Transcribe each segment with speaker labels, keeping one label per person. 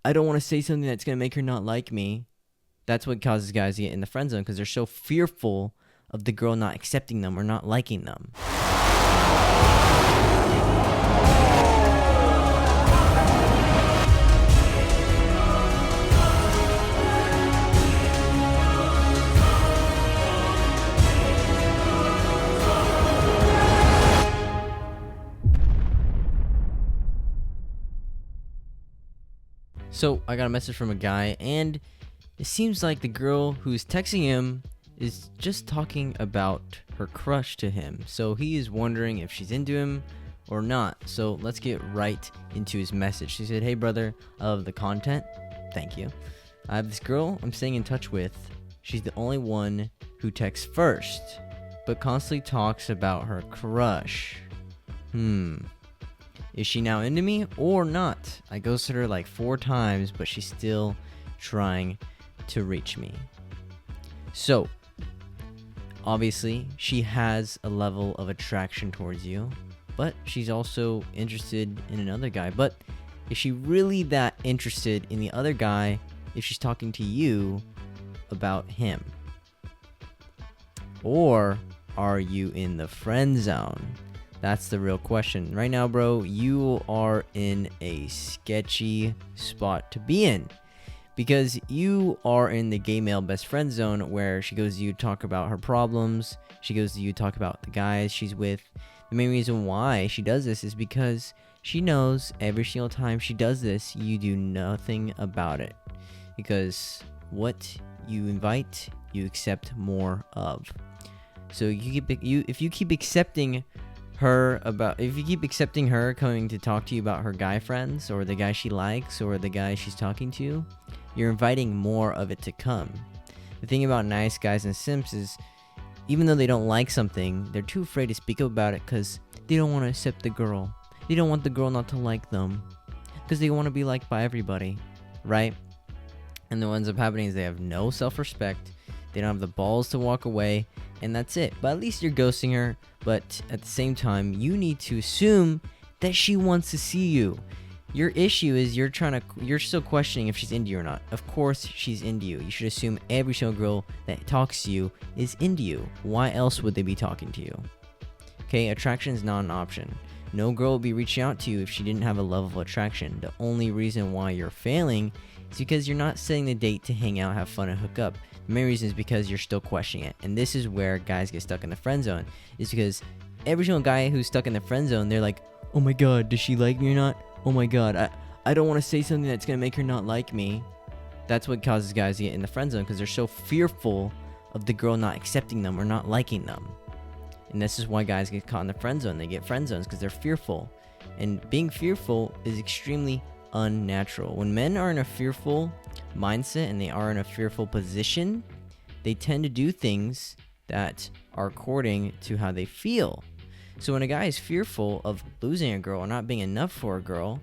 Speaker 1: I don't want to say something that's going to make her not like me. That's what causes guys to get in the friend zone, because they're so fearful of the girl not accepting them or not liking them. So I got a message from a guy, and it seems like the girl who's texting him is just talking about her crush to him. So he is wondering if she's into him or not. So let's get right into his message. She said, "Hey brother, I love the content. Thank you. I have this girl I'm staying in touch with. She's the only one who texts first, but constantly talks about her crush. Is she now into me or not? I ghosted her like 4 times, but she's still trying to reach me." So, obviously, she has a level of attraction towards you, but she's also interested in another guy. But is she really that interested in the other guy if she's talking to you about him? Or are you in the friend zone? That's the real question. Right now, bro, you are in a sketchy spot to be in, because you are in the gay male best friend zone, where she goes to you talk about her problems. She goes to you talk about the guys she's with. The main reason why she does this is because she knows every single time she does this, you do nothing about it. Because what you invite, you accept more of. So if you keep accepting her coming to talk to you about her guy friends, or the guy she likes, or the guy she's talking to, you're inviting more of it to come. The thing about nice guys and simps is, even though they don't like something, they're too afraid to speak up about it because they don't want to accept the girl. They don't want the girl not to like them, because they want to be liked by everybody, right? And what ends up happening is they have no self-respect. They don't have the balls to walk away, and that's it. But at least you're ghosting her. But at the same time, you need to assume that she wants to see you. Your issue is you're still questioning if she's into you or not. Of course she's into you. You should assume every single girl that talks to you is into you. Why else would they be talking to you? Okay, attraction is not an option. No girl will be reaching out to you if she didn't have a level of attraction. The only reason why you're failing is because you're not setting the date to hang out, have fun, and hook up. The main reason is because you're still questioning it. And this is where guys get stuck in the friend zone. Is because every single guy who's stuck in the friend zone, they're like, "Oh my god, does she like me or not? Oh my god, I don't want to say something that's going to make her not like me." That's what causes guys to get in the friend zone, because they're so fearful of the girl not accepting them or not liking them. And this is why guys get caught in the friend zone. They get friend zones because they're fearful. And being fearful is extremely unnatural. When men are in a fearful mindset and they are in a fearful position, they tend to do things that are according to how they feel. So when a guy is fearful of losing a girl or not being enough for a girl,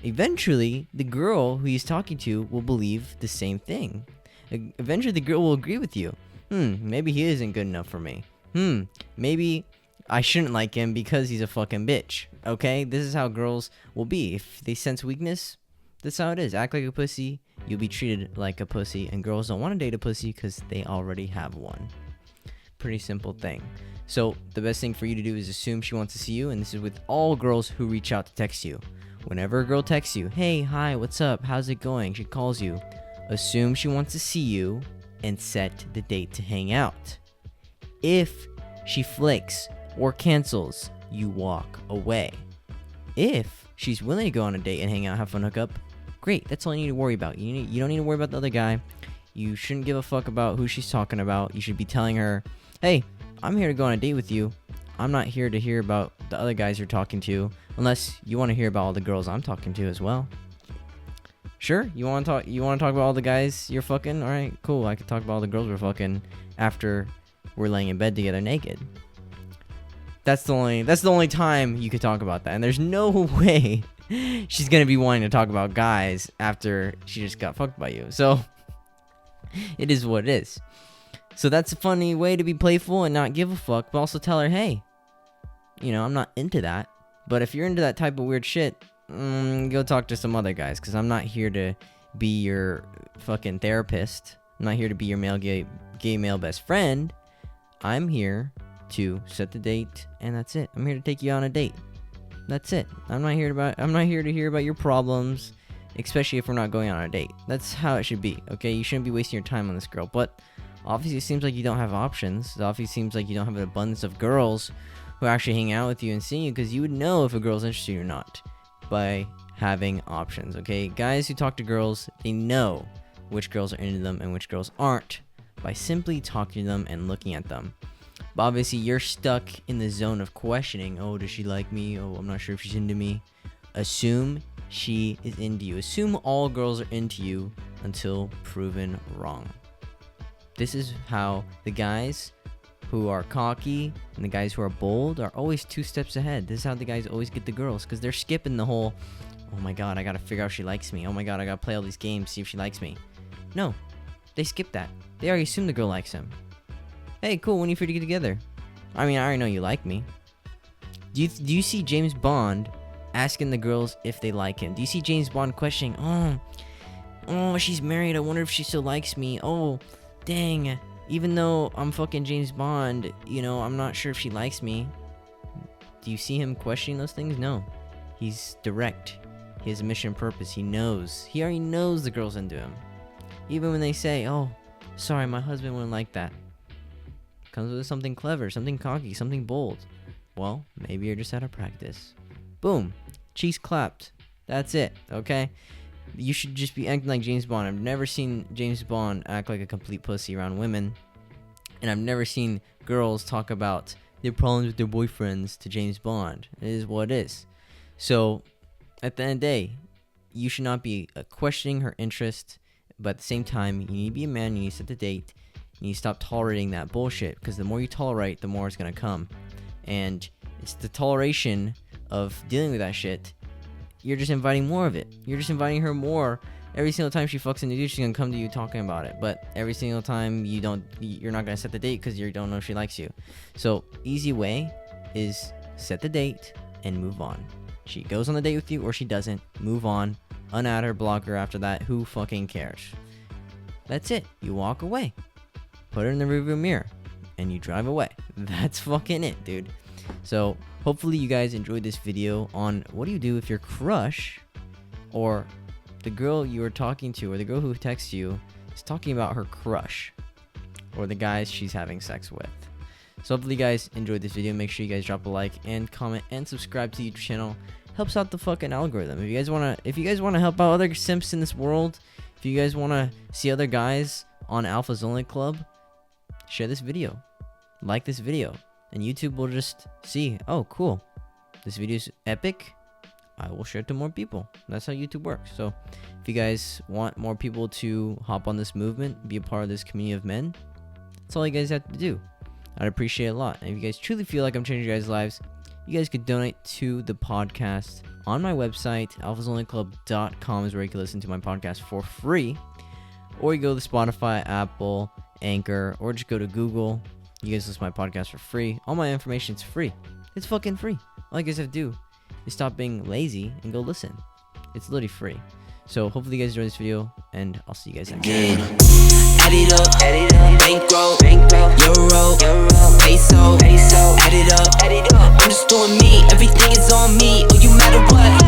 Speaker 1: eventually the girl who he's talking to will believe the same thing. Eventually the girl will agree with you. Maybe he isn't good enough for me. Maybe I shouldn't like him because he's a fucking bitch. Okay? This is how girls will be. If they sense weakness, that's how it is. Act like a pussy, you'll be treated like a pussy. And girls don't want to date a pussy because they already have one. Pretty simple thing. So the best thing for you to do is assume she wants to see you. And this is with all girls who reach out to text you. Whenever a girl texts you, "Hey, hi, what's up? How's it going?" She calls you. Assume she wants to see you and set the date to hang out. If she flakes or cancels, you walk away. If she's willing to go on a date and hang out, have fun, hook up, great. That's all you need to worry about. You don't need to worry about the other guy. You shouldn't give a fuck about who she's talking about. You should be telling her, "Hey, I'm here to go on a date with you. I'm not here to hear about the other guys you're talking to, unless you want to hear about all the girls I'm talking to as well." Sure, you want to talk about all the guys you're fucking? All right, cool. I can talk about all the girls we're fucking after we're laying in bed together naked. That's the only time you could talk about that. And there's no way she's gonna be wanting to talk about guys after she just got fucked by you. So it is what it is. So that's a funny way to be playful and not give a fuck, but also tell her, "Hey, I'm not into that. But if you're into that type of weird shit, go talk to some other guys, because I'm not here to be your fucking therapist. I'm not here to be your gay male best friend. I'm here to set the date, and that's it. I'm here to take you on a date. That's it. I'm not here to hear about your problems, especially if we're not going on a date. That's how it should be, okay? You shouldn't be wasting your time on this girl. But obviously, it seems like you don't have options. It obviously seems like you don't have an abundance of girls who actually hang out with you and see you, because you would know if a girl's interested or not by having options, okay? Guys who talk to girls, they know which girls are into them and which girls aren't by simply talking to them and looking at them. But obviously, you're stuck in the zone of questioning. Oh, does she like me? Oh, I'm not sure if she's into me. Assume she is into you. Assume all girls are into you until proven wrong. This is how the guys who are cocky and the guys who are bold are always 2 steps ahead. This is how the guys always get the girls, because they're skipping the whole, oh my god, I gotta figure out if she likes me. Oh my god, I gotta play all these games, see if she likes me. No, they skip that. They already assume the girl likes him. Hey, cool, when are you free to get together? I mean, I already know you like me. Do you see James Bond asking the girls if they like him? Do you see James Bond questioning, oh, she's married, I wonder if she still likes me. Oh, dang, even though I'm fucking James Bond, I'm not sure if she likes me. Do you see him questioning those things? No. He's direct. He has a mission and purpose. He already knows the girl's into him. Even when they say, oh, sorry, my husband wouldn't like that. Comes with something clever, something cocky, something bold. Well, maybe you're just out of practice. Boom. Cheeks clapped. That's it, okay? You should just be acting like James Bond. I've never seen James Bond act like a complete pussy around women. And I've never seen girls talk about their problems with their boyfriends to James Bond. It is what it is. So, at the end of the day, you should not be questioning her interest. But at the same time, you need to be a man, you need to set the date. You need to stop tolerating that bullshit. Because the more you tolerate, the more it's going to come. And it's the toleration of dealing with that shit. You're just inviting more of it. You're just inviting her more. Every single time she fucks into you, she's gonna come to you talking about it. But every single time you're not gonna set the date because you don't know if she likes you. So easy way is set the date and move on. She goes on the date with you or she doesn't. Move on. Unadd her, block her after that. Who fucking cares? That's it. You walk away. Put her in the rearview mirror and you drive away. That's fucking it, dude. So hopefully you guys enjoyed this video on what do you do if your crush or the girl you are talking to or the girl who texts you is talking about her crush or the guys she's having sex with. So hopefully you guys enjoyed this video. Make sure you guys drop a like and comment and subscribe to the YouTube channel. Helps out the fucking algorithm. If you guys wanna help out other simps in this world, if you guys wanna see other guys on Alpha's Only Club, share this video. Like this video. And YouTube will just see, oh, cool, this video is epic. I will share it to more people. That's how YouTube works. So if you guys want more people to hop on this movement, be a part of this community of men, that's all you guys have to do. I'd appreciate it a lot. And if you guys truly feel like I'm changing your guys' lives, you guys could donate to the podcast on my website. alphasonlyclub.com is where you can listen to my podcast for free. Or you go to Spotify, Apple, Anchor, or just go to Google. You guys listen to my podcast for free. All my information's free. It's fucking free. All you guys have to do is stop being lazy and go listen. It's literally free. So hopefully you guys enjoyed this video, and I'll see you guys next time.
Speaker 2: Add it up, bankroll, euro, peso, add it up. I'm just doing me, everything is on me. Oh, you matter what?